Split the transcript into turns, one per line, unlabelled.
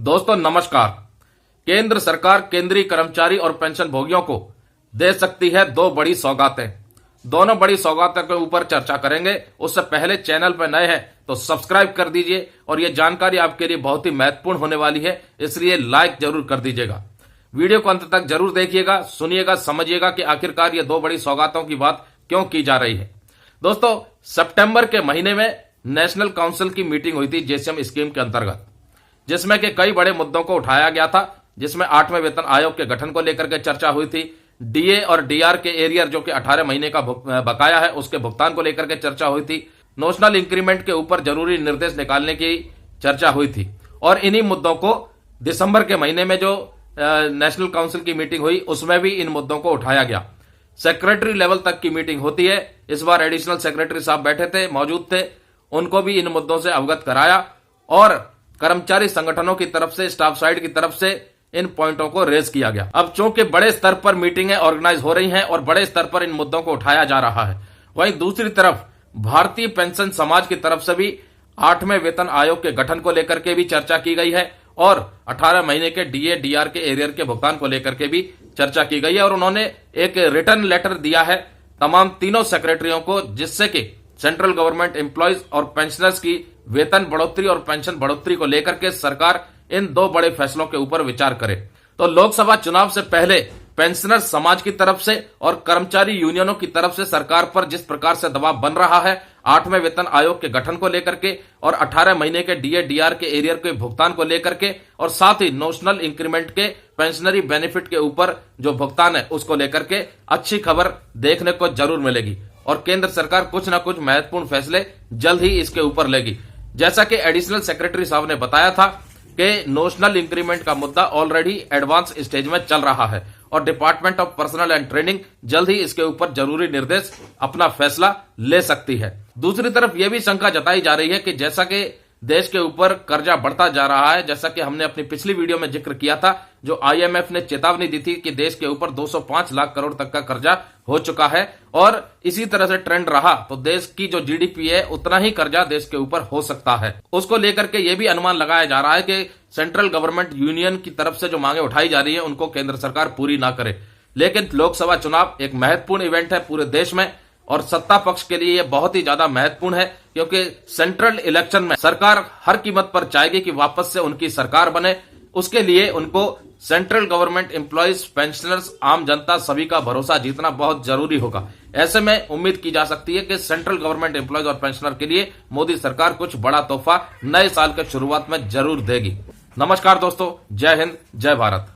दोस्तों नमस्कार। केंद्र सरकार केंद्रीय कर्मचारी और पेंशन भोगियों को दे सकती है दो बड़ी सौगातें। दोनों बड़ी सौगातों के ऊपर चर्चा करेंगे। उससे पहले चैनल पर नए हैं तो सब्सक्राइब कर दीजिए और यह जानकारी आपके लिए बहुत ही महत्वपूर्ण होने वाली है, इसलिए लाइक जरूर कर दीजिएगा। वीडियो को अंत तक जरूर देखिएगा, सुनिएगा, समझिएगा कि आखिरकार ये दो बड़ी सौगातों की बात क्यों की जा रही है। दोस्तों, सितंबर के महीने में नेशनल काउंसिल की मीटिंग हुई थी जेसीएम स्कीम के अंतर्गत, जिसमें के कई बड़े मुद्दों को उठाया गया था। जिसमें 8वें वेतन आयोग के गठन को लेकर के चर्चा हुई थी। डीए और डीआर के एरियर जो कि 18 महीने का बकाया है उसके भुगतान को लेकर के चर्चा हुई थी। नोशनल इंक्रीमेंट के ऊपर जरूरी निर्देश निकालने की चर्चा हुई थी। और इन्हीं मुद्दों को दिसंबर के महीने में जो नेशनल काउंसिल की मीटिंग हुई उसमें भी इन मुद्दों को उठाया गया। सेक्रेटरी लेवल तक की मीटिंग होती है। इस बार एडिशनल सेक्रेटरी साहब बैठे थे, मौजूद थे, उनको भी इन मुद्दों से अवगत कराया और कर्मचारी संगठनों की तरफ से, स्टाफ साइड की तरफ से इन पॉइंटों को रेज किया गया। अब चूंकि बड़े स्तर पर मीटिंगें ऑर्गेनाइज हो रही हैं और बड़े स्तर पर इन मुद्दों को उठाया जा रहा है, वहीं दूसरी तरफ भारतीय पेंशन समाज की तरफ से भी 8वें वेतन आयोग के गठन को लेकर के भी चर्चा की गई है और 18 महीने के डीए डीआर के एरियर के भुगतान को लेकर के भी चर्चा की गई है। और उन्होंने एक रिटर्न लेटर दिया है तमाम तीनों सेक्रेटरियों को, जिससे कि सेंट्रल गवर्नमेंट एम्प्लॉयज और पेंशनर्स की वेतन बढ़ोतरी और पेंशन बढ़ोतरी को लेकर के सरकार इन दो बड़े फैसलों के ऊपर विचार करे। तो लोकसभा चुनाव से पहले पेंशनर्स समाज की तरफ से और कर्मचारी यूनियनों की तरफ से सरकार पर जिस प्रकार से दबाव बन रहा है 8वें वेतन आयोग के गठन को लेकर के और 18 महीने के डीए डीआर के एरियर के भुगतान को लेकर के और साथ ही नोशनल इंक्रीमेंट के पेंशनरी बेनिफिट के ऊपर जो भुगतान है उसको लेकर के अच्छी खबर देखने को जरूर मिलेगी। और केंद्र सरकार कुछ ना कुछ महत्वपूर्ण फैसले जल्द ही इसके ऊपर लेगी। जैसा कि एडिशनल सेक्रेटरी साहब ने बताया था कि नोशनल इंक्रीमेंट का मुद्दा ऑलरेडी एडवांस स्टेज में चल रहा है और department of personal and training जल्द ही इसके ऊपर जरूरी निर्देश अपना फैसला ले सकती है। दूसरी तरफ यह भी शंका जताई जा रही है कि जैसा कि देश के ऊपर कर्जा बढ़ता जा रहा है, जैसा कि हमने अपनी पिछली वीडियो में जिक्र किया था, जो आईएमएफ ने चेतावनी दी थी कि देश के ऊपर 205 लाख करोड़ तक का कर्जा हो चुका है और इसी तरह से ट्रेंड रहा तो देश की जो जीडीपी है उतना ही कर्जा देश के ऊपर हो सकता है। उसको लेकर के यह भी अनुमान लगाया जा रहा है कि सेंट्रल गवर्नमेंट यूनियन की तरफ से जो मांगे उठाई जा रही है उनको केंद्र सरकार पूरी ना करे। लेकिन लोकसभा चुनाव एक महत्वपूर्ण इवेंट है पूरे देश में और सत्ता पक्ष के लिए यह बहुत ही ज्यादा महत्वपूर्ण है, क्योंकि सेंट्रल इलेक्शन में सरकार हर कीमत पर चाहेगी कि वापस से उनकी सरकार बने। उसके लिए उनको सेंट्रल गवर्नमेंट एम्प्लॉयज, पेंशनर्स, आम जनता सभी का भरोसा जीतना बहुत जरूरी होगा। ऐसे में उम्मीद की जा सकती है कि सेंट्रल गवर्नमेंट एम्प्लॉयज और पेंशनर के लिए मोदी सरकार कुछ बड़ा तोहफा नए साल के शुरुआत में जरूर देगी। नमस्कार दोस्तों, जय हिंद, जय भारत।